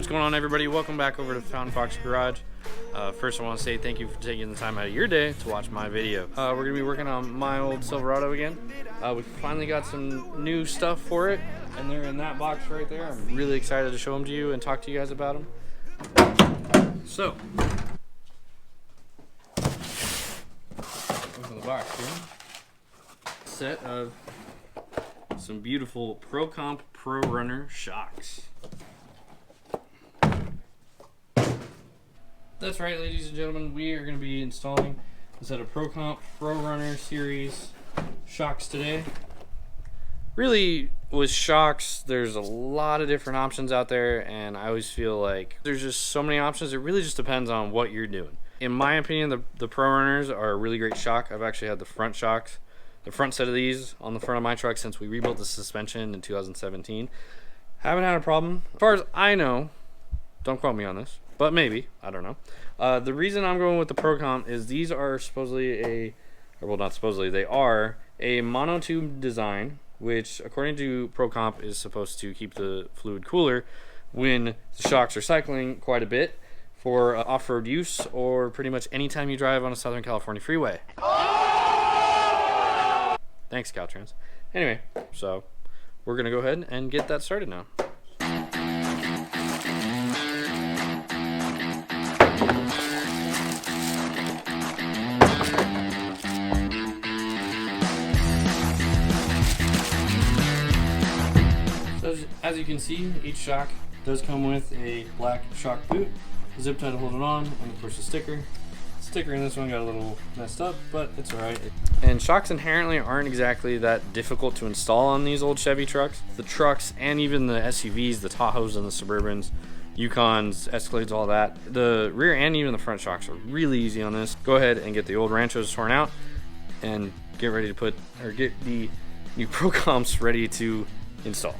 What's going on, everybody? Welcome back over to Fountain Fox Garage. First, I want to say thank you for taking the time out of your day to watch my video. We're going to be working on my old Silverado again. We finally got some new stuff for it, and they're in that box right there. I'm really excited to show them to you and talk to you guys about them. So, open the box here. Set of some beautiful Pro Comp Pro Runner shocks. That's right, ladies and gentlemen, we are going to be installing a set of Pro Comp Pro Runner series shocks today. Really, with shocks, there's a lot of different options out there, and I always feel like there's just so many options. It really just depends on what you're doing. In my opinion, the Pro Runners are a really great shock. I've actually had the front shocks, the front set of these on the front of my truck since we rebuilt the suspension in 2017. Haven't had a problem. As far as I know, don't quote me on this, but maybe, I don't know. The reason I'm going with the Pro Comp is these are supposedly they are a monotube design, which according to Pro Comp is supposed to keep the fluid cooler when the shocks are cycling quite a bit for off-road use or pretty much anytime you drive on a Southern California freeway. Thanks, Caltrans. Anyway, so we're gonna go ahead and get that started now. So as you can see, each shock does come with a black shock boot, a zip tie to hold it on, and of course a sticker. Sticker in this one got a little messed up, but it's alright. And shocks inherently aren't exactly that difficult to install on these old Chevy trucks. The trucks and even the SUVs, the Tahoes and the Suburbans, Yukons, Escalades, all that, the rear and even the front shocks are really easy on this. Go ahead and get the old Ranchos torn out and get ready to get the new Pro Comps ready to install.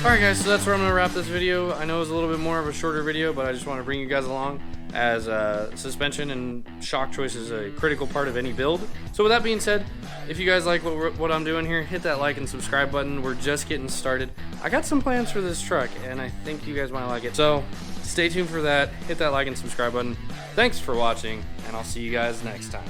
Alright guys, so that's where I'm going to wrap this video. I know it was a little bit more of a shorter video, but I just want to bring you guys along as suspension and shock choice is a critical part of any build. So with that being said, if you guys like what I'm doing here, hit that like and subscribe button. We're just getting started. I got some plans for this truck, and I think you guys might like it. So Stay tuned for that. Hit that like and subscribe button. Thanks for watching, and I'll see you guys next time.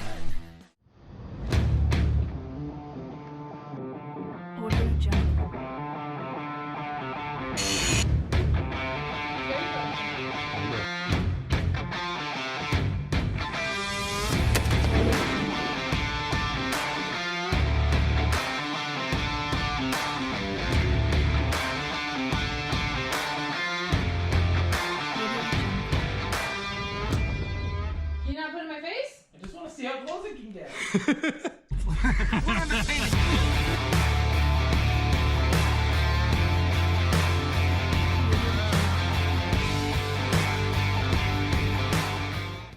Can you not put it in my face? I just want to see how close it can get.